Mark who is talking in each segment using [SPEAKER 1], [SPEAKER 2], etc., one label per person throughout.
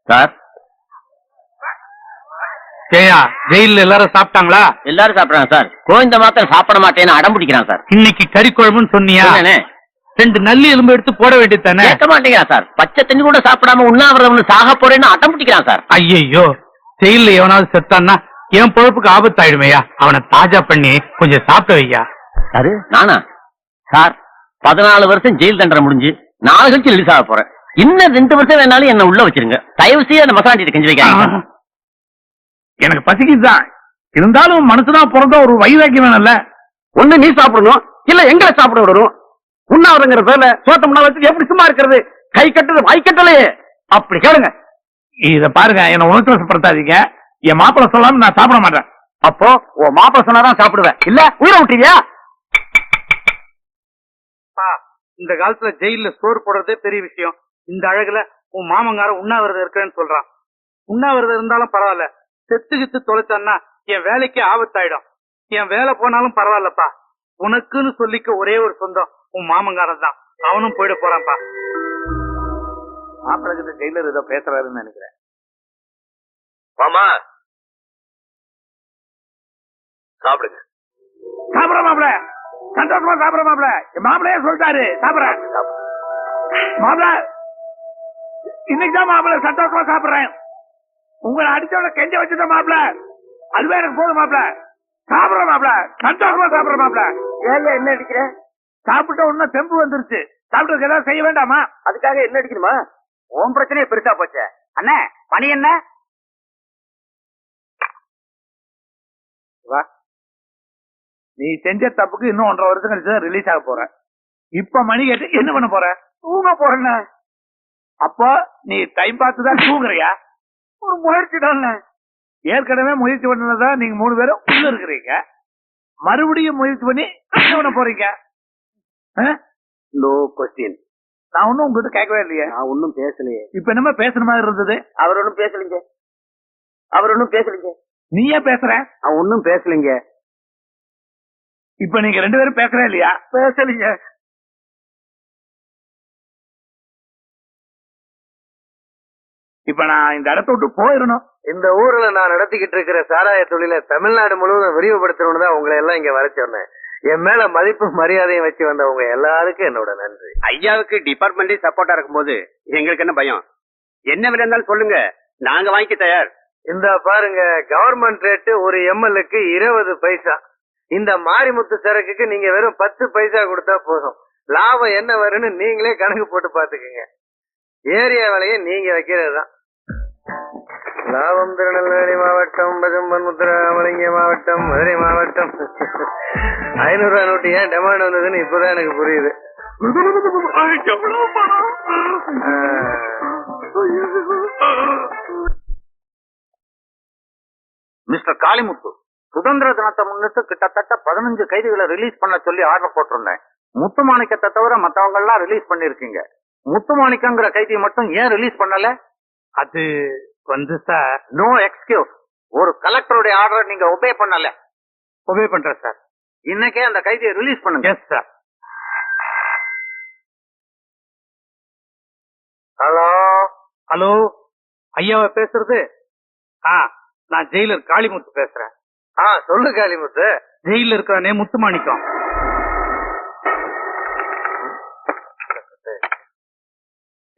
[SPEAKER 1] Sir,
[SPEAKER 2] Jaya ஜெயில எல்லாரும் சாப்பிட்டாங்களா?
[SPEAKER 1] எல்லாரும் சாப்பிடுறாங்க சார். கோவிந்த மாத்திரம் சாப்பிட மாட்டேன்னு அடம் பிடிக்கிறான் சார்.
[SPEAKER 2] இன்னைக்கு கறி குழம்புன்னு சொன்னியா?
[SPEAKER 1] சொன்னேனே.
[SPEAKER 2] 2 நல்லி எலும்பு எடுத்து போட வேண்டியது தானே?
[SPEAKER 1] கேட்க மாட்டேங்கிறான் சார். பச்சை தண்ணி கூட சாப்பிடாம உண்ணாவிரதம் சாக போறேன்னு அடம் பிடிக்கிறான் சார்.
[SPEAKER 2] ஐயோ, ஜெயில எவனாவது செத்தான்னா என் பொழப்புக்கு ஆபத்தாயிடுமையா. அவனை தாஜா பண்ணி கொஞ்சம் சாப்பிட வையா.
[SPEAKER 1] சாரு நானா சார்? 14 வருஷம் ஜெயில் தண்டனை முடிஞ்சு 4 கழிச்சு ரிலீஸ் ஆக போறேன். இன்னும் 2 வருஷம் வேணாலும் என்ன உள்ள வச்சிருங்க. தயவு செய்ய அந்த மசாண்டி கஞ்சி வைக்காங்க.
[SPEAKER 2] எனக்கு பசிக்குதுதான், இருந்தாலும் மனசுதான் பிறந்த ஒரு வைராக்கியம் வேணும்ல.
[SPEAKER 3] ஒண்ணு நீ சாப்பிடணும், இல்ல எங்களை சாப்பிட விடணும். உண்ணாவிரங்கிற பேர்ல சோத்த முன்னா வச்சு எப்படி சும்மா இருக்கிறது? கை கட்டுறது வாய் கட்டலையே. அப்படி கேளுங்க.
[SPEAKER 2] இத பாருங்க, என்ன உணர்ச்சிப்படுத்தாதீங்க. என் மாப்பிள்ள சொல்லாம நான் சாப்பிட மாட்டேன்.
[SPEAKER 3] அப்போ உன் மாப்பிள சொன்னாதான் சாப்பிடுவேன், இல்ல உயிரை விட்டுவியா?
[SPEAKER 2] இந்த காலத்துல ஜெயில சோறு போடுறதே பெரிய விஷயம். இந்த அழகுல உன் மாமங்கார உண்ணாவிரதம் இருக்கிறேன்னு சொல்றான். உண்ணாவிரதம் இருந்தாலும் பரவாயில்ல, செத்துக்கித்து தொலைச்சான்னா என் வேலைக்கே ஆபத்தாயிடும். என் வேலை போனாலும் பரவாயில்லப்பா. உனக்குன்னு சொல்லிக்க ஒரே ஒரு சொந்தம் உன் மாமங்காரன் தான். அவனும் போயிட போறான்ப்பா.
[SPEAKER 3] மாப்பிள ஜெயிலர் ஏதோ பேசுறாருன்னு நினைக்கிறேன்.
[SPEAKER 1] மாமா சாப்பிடுங்க.
[SPEAKER 2] சாப்பிட மாப்பிள, சந்தோஷமா சாப்பிட மாப்பிள. என் மாப்பிளையே சொல்லிட்டாரு சாப்பிடுறேன். மாப்பிள இன்னைக்குதான் மாப்பிள சந்தோஷமா சாப்பிடுறேன். உங்களை அடிச்சோட கெஞ்ச வச்சுட்ட மாப்பிள, அதுவே எனக்கு போதும் மாப்பிள. சாப்பிடுற மாப்பிள, சந்தோஷமா சாப்பிடுற மாப்பிள.
[SPEAKER 3] ஏங்க என்ன அடிக்கிற?
[SPEAKER 2] சாப்பிட்ட உடனே தெம்பு வந்துருச்சு. சாப்பிட்டு ஏதாவது செய்ய வேண்டாமா?
[SPEAKER 3] அதுக்காக என்ன அடிக்கணுமா? உன் பிரச்சனையே பெருசா போச்சே. அண்ணே பணி என்ன?
[SPEAKER 2] வா, நீ செஞ்ச தப்புக்கு இன்னும் 1.5 வருஷம் கழிச்சு ரிலீஸ் ஆக போற. இப்ப மணி கேட்டு என்ன பண்ண போற?
[SPEAKER 3] தூங்க போறேன்ன.
[SPEAKER 2] அப்போ நீ டைம் பார்த்து தான் தூங்குறியா?
[SPEAKER 3] ஒரு முயற்சி தான்.
[SPEAKER 2] ஏற்கனவே முயற்சி பண்ணதான் நீங்க 3 பேரும் உள்ள இருக்கிறீங்க. மறுபடியும் முயற்சி பண்ணி என்ன பண்ண போறீங்க?
[SPEAKER 3] No question.
[SPEAKER 2] நான் ஒன்னும் உங்ககிட்ட கேட்கவே இல்லையே.
[SPEAKER 3] நான் ஒன்னும் பேசலையே.
[SPEAKER 2] இப்ப என்னமா பேசுற மாதிரி இருந்தது?
[SPEAKER 3] அவர் ஒன்னும் பேசலீங்க. அவர் ஒன்னும் பேசலீங்க.
[SPEAKER 2] நீயே பேசுற?
[SPEAKER 3] அவன் ஒன்னும் பேசலீங்க.
[SPEAKER 2] இப்ப நீங்க 2 பேரும் பேசுறே இல்லையா?
[SPEAKER 3] பேசலீங்க.
[SPEAKER 2] இப்ப நான் இந்த இடத்த விட்டு போயிடணும்.
[SPEAKER 3] இந்த ஊர்ல நான் நடத்திக்கிட்டு இருக்கிற சாராய தொழில தமிழ்நாடு முழுவதும் விரிவுபடுத்தணும்னு தான் உங்களை எல்லாம் இங்க வர சொன்னேன். என் மேல மதிப்பு மரியாதையும் வச்சு வந்தவங்க எல்லாருக்கும் என்னோட நன்றி.
[SPEAKER 1] ஐயாவுக்கு டிபார்ட்மெண்டே சப்போர்ட்டா இருக்கும்போது எங்களுக்கு என்ன பயம்? என்ன விலை இருந்தாலும் சொல்லுங்க, நாங்க வாங்கிக்க தயார்.
[SPEAKER 3] இந்த பாருங்க, கவர்மெண்ட் ரேட்டு ஒரு எம்எல்ஏக்கு 20 பைசா. இந்த மாரிமுத்து சரக்குக்கு நீங்க வெறும் 10 பைசா கொடுத்தா போதும். லாபம் என்ன வரும்னு நீங்களே கணக்கு போட்டு பாத்துக்கோங்க. ஏரியா விலையை நீங்க வைக்கிறது தான் லாபம். திருநெல்வேலி மாவட்டம், பஜம்பன், முத்துராமலிங்க மாவட்டம், மதுரை மாவட்டம். 500 ரூபாய் நோட்டு ஏன் டெமாண்ட் வந்ததுன்னு இப்பதான் எனக்கு புரியுது.
[SPEAKER 2] மிஸ்டர் காளிமுத்து, சுதந்திர தினத்தை முன்னிட்டு கிட்டத்தட்ட 15 கைதிகளை ரிலீஸ் பண்ண சொல்லி ஆர்டர் போட்டிருந்தேன். முத்துமாணிக்கத்தை தவிர மத்தவங்க எல்லாம் ரிலீஸ் பண்ணிருக்கீங்க. முத்துமாணிக்கங்கிற கைதியை மட்டும் ஏன் ரிலீஸ் பண்ணல? அது வந்து சார், நோ எக்ஸ்கியூஸ். ஒரு கலெக்டருடைய ஆர்டர் நீங்க ஒபே பண்ணல. ஒபே பண்றேன் சார். இன்னைக்கே அந்த கைதியை ரிலீஸ் பண்ணுங்க. Yes sir.
[SPEAKER 3] ஹலோ
[SPEAKER 2] ஹலோ, ஐயாவை பேசுறது? நான் ஜெயிலர் காளிமுத்து பேசுறேன்.
[SPEAKER 3] சொல்லு காளிமுத்து.
[SPEAKER 2] ஜெயில இருக்கிறானே முத்துமாணிக்கம்.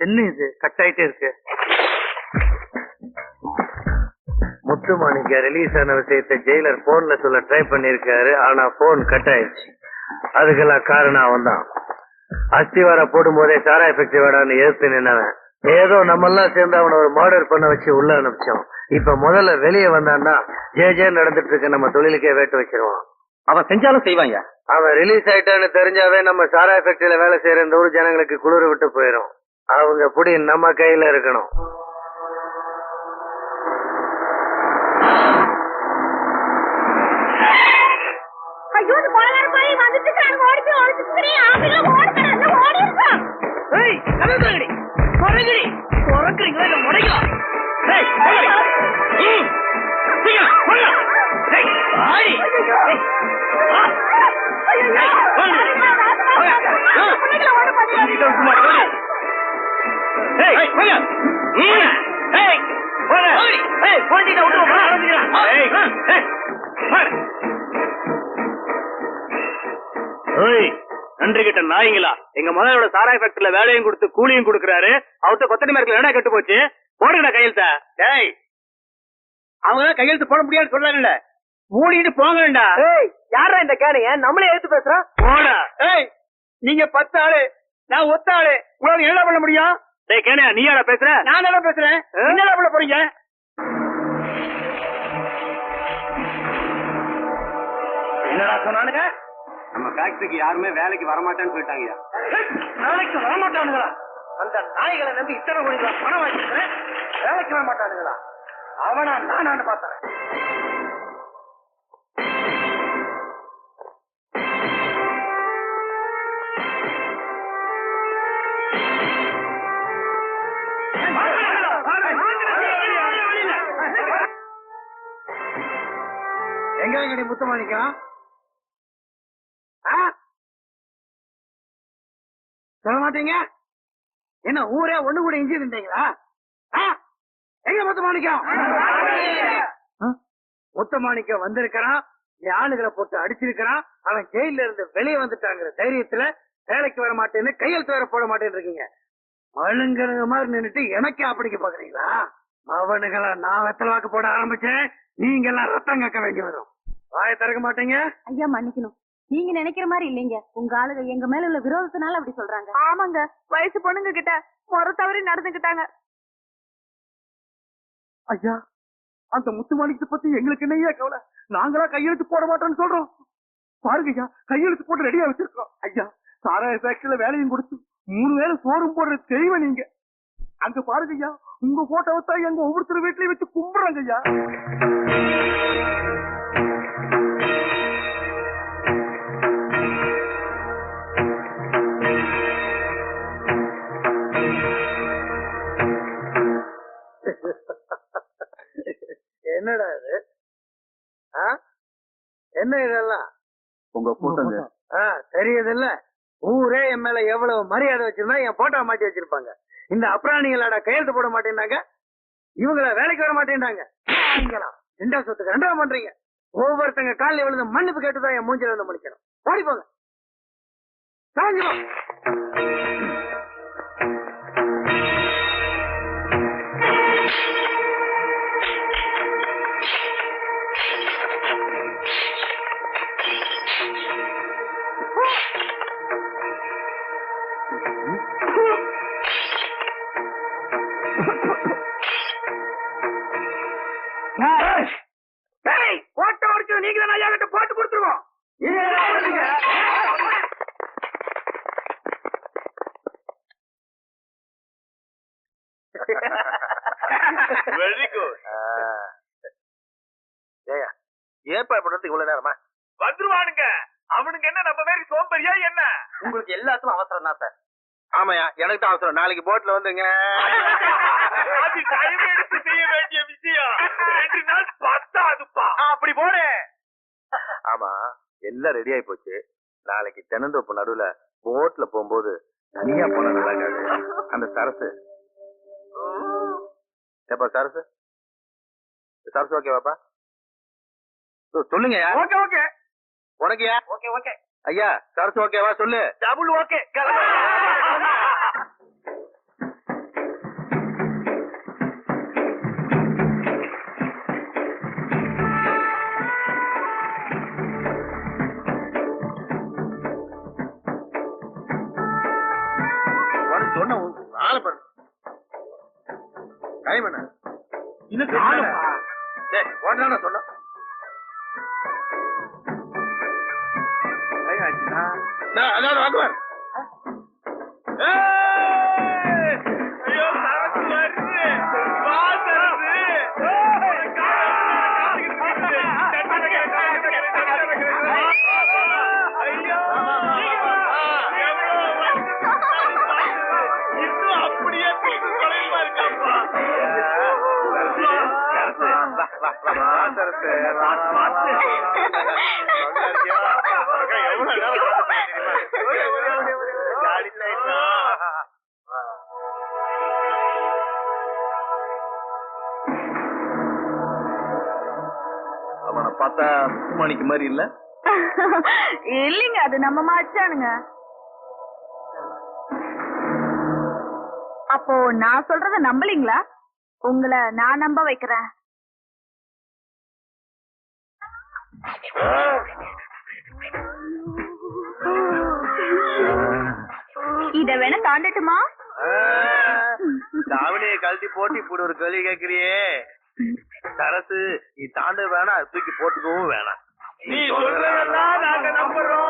[SPEAKER 2] என்ன இது கட் ஆயிட்டே இருக்கு?
[SPEAKER 3] முத்துமாணிக்க ரிலீஸ் ஆன விஷயத்தை ஜெயிலர் போன்ல சொல்ல ட்ரை பண்ணிருக்காரு. ஆனா போன் கட் ஆயிடுச்சு. அதுக்கெல்லாம் காரணம் அவன் தான். அஸ்திவார போடும் போதே சாரா எஃபெக்டிவ் வேடான்னு எதிர்த்து நின்னவன். ஏதோ நம்ம எல்லாம் சேர்ந்து அவனை ஒரு மர்டர் பண்ண வச்சு உள்ள அனுப்பிச்சோம். இப்ப முதல்ல வெளியே வந்தான்னா ஜே நடந்துட்டு இருக்க நம்ம தொழிலுக்கே வேட்டு வச்சிருவான்.
[SPEAKER 1] அவன் செஞ்சாலும் செய்வாங்க.
[SPEAKER 3] அவன் ரிலீஸ் ஆயிட்டான்னு தெரிஞ்சாவே நம்ம சாரா எஃபெக்டிவ்ல வேலை செய்யற இந்த ஊர் ஜனங்களுக்கு குளிர் விட்டு போயிடும். அவங்க புடி நம்ம கையில இருக்கணும்.
[SPEAKER 1] Hey!
[SPEAKER 3] நாய்ங்களா, எங்க முதலோட சாராய ஃபேக்டரியில வேலையும் கொடுத்து கூலியும் கொடுக்கறாரு. அவர்கிட்ட கொத்தடி மரத்துல என்ன கெட்டு போச்சு? போடுங்கடா கையெழுத்த. டேய், அவங்க கையெழுத்து போட முடியாதுன்னு சொல்றாங்கல்ல, மூடிட்டு போங்கடா. யாரா இந்த கேனைய நம்மளே எடுத்து பேசுறோம்? போடா. ஏய், நீங்க 10 ஆளு, நான் ஒத்த ஆளு, உங்களுக்கு என்ன பண்ண முடியும்? டேய் கேனையா, நீ யாரா பேசுற? நான் என்ன பேசுறேன்? என்ன பண்ண போறீங்க? என்னடா சொன்னானுங்க? நம்ம ஃபேக்டரிக்கு யாருமே வேலைக்கு வரமாட்டேன்னு சொல்லிட்டாங்க. வேலைக்கு வரமாட்டானுங்களா? அந்த நாய்களை நம்பி இத்தனை கோடி ரூபாய் பணம் வாங்கிக்கிறேன், வேலைக்கு வரமாட்டானுங்களா? அவனா நான் பார்த்தேன். எங்க முத்தமாணிக்கம் சொல்ல மாட்டீங்க? என்ன ஊரே ஒண்ணு கூட இஞ்சி இருந்தீங்களா? எங்க முத்தமாணிக்கம்? முத்தமாணிக்கம் வந்திருக்கிறான், என் ஆளுகளை போட்டு அடிச்சிருக்கிறான். அவன் ஜெயில இருந்து வெளியே வந்துட்டாங்கிற தைரியத்துல வேலைக்கு வர மாட்டேன்னு கையெழுத்து வேற போட மாட்டேன்னு இருக்கீங்க. மழுங்கிற மாதிரி நின்னுட்டு எனக்கே அப்படிக்க பாக்குறீங்களா? அவனுங்களா நான் வெத்தலை வாக்கு போட ஆரம்பிச்சேன், நீங்க எல்லாம் ரத்தம் கக்க வேண்டி வரும். வாயை திறக்க மாட்டீங்க?
[SPEAKER 4] ஐயா மன்னிக்கணும், நீங்க நினைக்கிற மாதிரி இல்லைங்க. உங்க ஆளுங்க எங்க மேல உள்ள விரோதத்தினால அப்படி சொல்றாங்க. ஆமாங்க, வயசு பொண்ணுங்க கிட்ட முறை தவறி நடந்துகிட்டாங்க.
[SPEAKER 3] ஐயா, அந்த முத்துமாணிக்கத்தை பத்தி எங்களுக்கு என்னையா கவலை? நாங்களா கையெழுத்து போட மாட்டோம்னு சொல்றோம். பாருங்க ஐயா, கையெழுத்து போட்டு ரெடியா வச்சிருக்கோம். ஐயா, சாராய ஃபேக்டரியில வேலையும் கொடுத்து 3 வேளை சோறும் போடுற தெய்வம் நீங்க. அங்க பாருங்க ஐயா, உங்க போட்டோவை தான் எங்க ஒவ்வொருத்தர் வீட்லயும் வச்சு கும்பிடுறாங்க ஐயா. என்னடா இது? என்ன இதெல்லாம்? உங்க போட்டோங்க. தெரியுது இல்ல, ஊரே என் மேல எவ்வளவு மரியாதை வச்சிருந்தா என் போட்டோ மாட்டி வச்சிருப்பாங்க. இந்த அப்ராணிகளோட கையெழுத்து போட மாட்டேன்னாங்க, இவங்கள வேலைக்கு வர மாட்டேன்டாங்க. ரெண்டா சொத்துக்கு ரெண்டா பண்றீங்க. ஒவ்வொருத்தங்க காலில் விழுந்து மன்னிப்பு கேட்டுதான் என் மூஞ்சில இருந்து முடிக்கணும். ஓடி போங்க. போட்டோ அடிச்சு நீங்களே ஐயா கிட்ட போட்டு கொடுத்துருவோம். Very good. ஏப்பா பண்றதுக்கு இவ்வளவு நேரமா? வந்துருவானுங்க. அவனுக்கு என்ன நம்ம பேருக்கு சோம்பேறியா என்ன? உங்களுக்கு எல்லாத்துக்கும் அவசரம் தான் சார். ஆமாயா, எனக்கு தான் அவசரம். நாளைக்கு போட்ல வந்துங்க. அது டைம் எடுத்து செய்ய வேண்டிய விஷயம். 2 நாள் பத்தாதுப்பா. அப்படி போடு. ஆமா, எல்லாம் ரெடி ஆயி போச்சு. நாளைக்கு தென்னந்தோப்பு நடுவுல போட்ல போகும்போது தனியா போன நல்லா இருக்காது. அந்த சரசு ஏப்பா, சரசு சரசு ஓகேவாப்பா? சொல்லுங்க. Okay okay. உனக்கு ஓகே ஓகே. ஐயா, சரசு ஓகேவா? சொல்லு. Double okay. சொன்ன ஆளை பண்ணு. கை பண்ண இன்னும் ஒன்னா சொன்ன அதாவது வாங்குவார். அவனை பார்த்தா மணிக்கு மாதிரி இல்ல?
[SPEAKER 4] இல்லைங்க, அது நம்ம மச்சானுங்க. அப்போ நான் சொல்றத நம்பலீங்களா? உங்களை நான் நம்ப வைக்கிறேன். இத வேணா தாண்டட்டுமா?
[SPEAKER 3] தாவணியை கழட்டி போட்டு இப்படி ஒரு கேள்வி கேக்குறியே சரசு, நீ தாண்ட வேணாம், தூக்கி போட்டுக்கவும் வேணாம். நீ சொல்றதெல்லாம் நாங்க நம்புறோம்.